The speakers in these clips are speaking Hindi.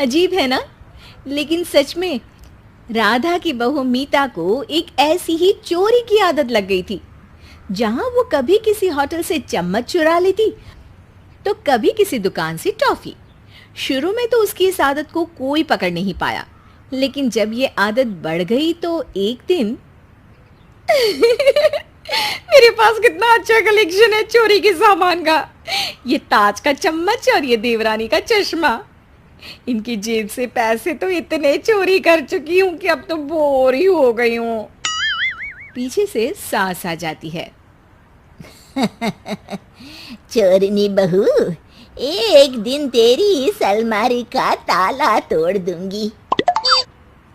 अजीब है ना? लेकिन सच में राधा की बहू मीता को एक ऐसी ही चोरी की आदत लग गई थी। जहां वो कभी किसी होटल से चम्मच चुरा लेती तो कभी किसी दुकान से टॉफी। शुरू में तो उसकी इस आदत को कोई पकड़ नहीं पाया, लेकिन जब ये आदत बढ़ गई तो एक दिन मेरे पास कितना अच्छा कलेक्शन है चोरी के सामान का। ये ताज का चम्मच और ये देवरानी का चश्मा। इनकी जेब से पैसे तो इतने चोरी कर चुकी हूँ कि अब तो बोर ही हो गई हूँ। पीछे से सास आ जाती है। चोरनी बहू, एक दिन तेरी इस अलमारी का ताला तोड़ दूंगी।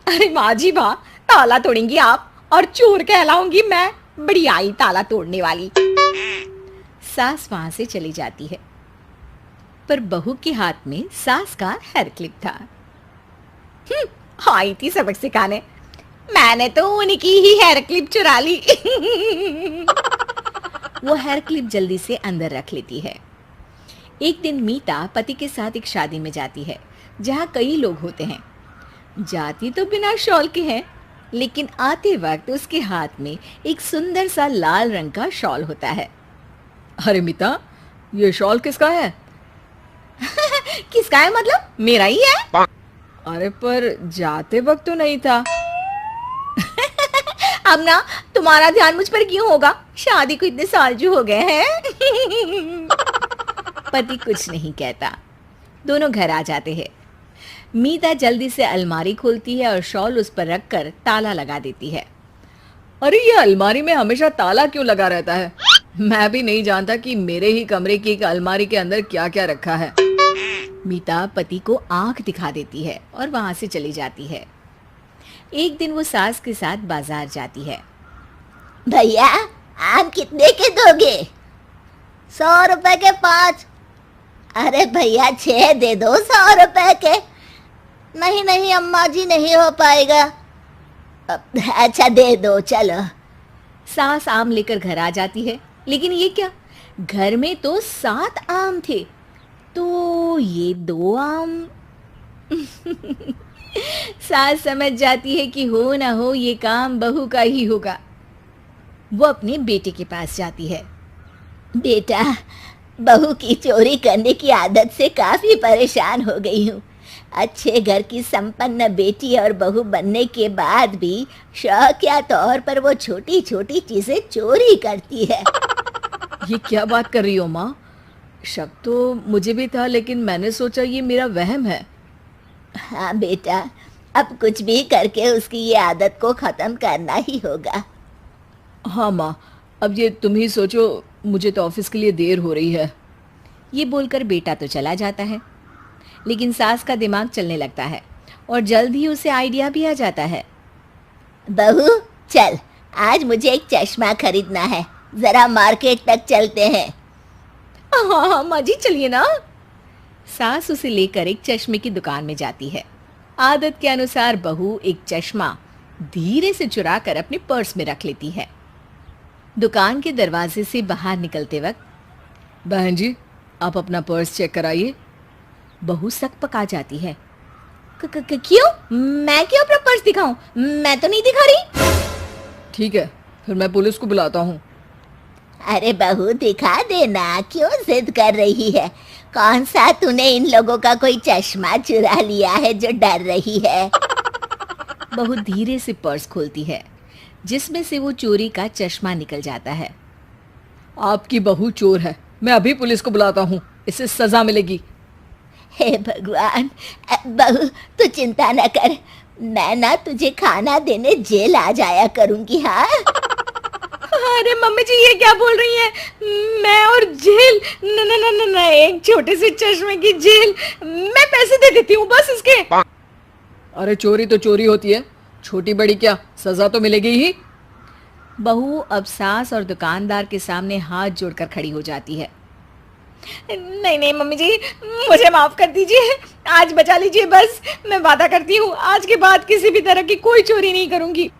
अरे माँ जी वाह, ताला तोड़ेंगी आप और चोर कहलाऊंगी मैं? बड़ी आई ताला तोड़ने वाली। सास वहां से चली जाती है, पर बहू के हाथ में सास का हेयर क्लिप था। आई थी सबक सिखाने, मैंने तो उनकी ही हेयर क्लिप चुरा ली। वो हेयर क्लिप जल्दी से अंदर रख लेती है। एक दिन मीता पति के साथ एक शादी में जाती है जहाँ कई लोग होते हैं। जाती तो बिना शॉल के है, लेकिन आते वक्त उसके हाथ में एक सुंदर सा लाल रंग का शॉल होता है। अरे मीता, ये शॉल किसका है? किसका है मतलब? मेरा ही है। अरे पर जाते वक्त तो नहीं था। अब ना तुम्हारा ध्यान मुझ पर क्यों होगा? शादी को इतने साल जो हो गए हैं। पति कुछ नहीं कहता। दोनों घर आ जाते हैं। मीता जल्दी से अलमारी खोलती है और शॉल उस पर रखकर ताला लगा देती है। अरे ये अलमारी में हमेशा ताला क्यों लगा रहता है? मैं भी नहीं जानता कि मेरे ही कमरे की एक अलमारी के अंदर क्या क्या रखा है। मीता पति को आंख दिखा देती है और वहां से चली जाती है। एक दिन वो सास के साथ बाजार जाती है। भैया, आम कितने के दोगे? 100 रुपए के 5। अरे भैया 6 दे दो 100 रुपए के। नहीं नहीं अम्मा जी, नहीं हो पाएगा। अच्छा दे दो चलो। सास आम लेकर घर आ जाती है, लेकिन ये क्या, घर में तो 7 आम थे, तो ये 2 आम। सास समझ जाती है कि हो ना हो ये काम बहू का ही होगा। वो अपने बेटे के पास जाती है। बेटा, बहू की चोरी करने की आदत से काफी परेशान हो गई हूँ। अच्छे घर की संपन्न बेटी और बहू बनने के बाद भी शौकिया तौर पर वो छोटी छोटी चीजें चोरी करती है। ये क्या बात कर रही हो माँ? शक तो मुझे भी था, लेकिन मैंने सोचा ये मेरा वहम है। हाँ बेटा, अब कुछ भी करके उसकी ये आदत को खत्म करना ही होगा। हाँ माँ, अब ये तुम ही सोचो, मुझे तो ऑफिस के लिए देर हो रही है। ये बोलकर बेटा तो चला जाता है, लेकिन सास का दिमाग चलने लगता है और जल्द ही उसे आइडिया भी आ जाता है। बहू चल, आज मुझे एक चश्मा खरीदना है, जरा मार्केट तक चलते हैं। हाँ हाँ माँ जी, चलिए ना। सास उसे लेकर एक चश्मे की दुकान में जाती है। आदत के अनुसार बहू एक चश्मा धीरे से चुरा कर अपने पर्स में रख लेती है। दुकान के दरवाजे से बाहर निकलते वक्त, बहन जी आप अपना पर्स चेक कराइए। बहू सक पका जाती है। क्यों? मैं क्यों अपना पर्स दिखाऊं? मैं तो नहीं दिखा रही। ठीक है, फिर मैं पुलिस को बुलाता हूँ। अरे बहू दिखा देना, क्यों जिद कर रही है? कौन सा तूने इन लोगों का कोई चश्मा चुरा लिया है जो डर रही है? बहू धीरे से पर्स खोलती है, जिसमें से वो चोरी का चश्मा निकल जाता है। आपकी बहू चोर है, मैं अभी पुलिस को बुलाता हूँ, इसे सजा मिलेगी। हे भगवान, बहू तू चिंता न कर, मैं ना तुझे खाना देने जेल आ जाया करूंगी। हाँ अरे मम्मी जी ये क्या बोल रही हैं? मैं और जेल? न न न न, एक छोटे से चश्मे की जेल? मैं पैसे दे देती हूँ बस इसके। अरे चोरी तो चोरी होती है, छोटी बड़ी क्या, सजा तो मिलेगी ही। बहू अब सास और दुकानदार के सामने हाथ जोड़कर खड़ी हो जाती है। नहीं नहीं मम्मी जी, मुझे माफ कर दीजिए, आज बचा लीजिए बस। मैं वादा करती हूँ आज के बाद किसी भी तरह की कोई चोरी नहीं करूंगी।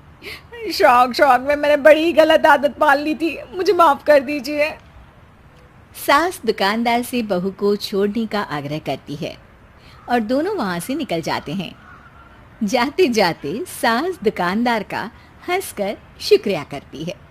शौक में मैंने बड़ी गलत आदत पाल ली थी, मुझे माफ कर दीजिए। सास दुकानदार से बहू को छोड़ने का आग्रह करती है और दोनों वहां से निकल जाते हैं। जाते जाते सास दुकानदार का हंसकर शुक्रिया करती है।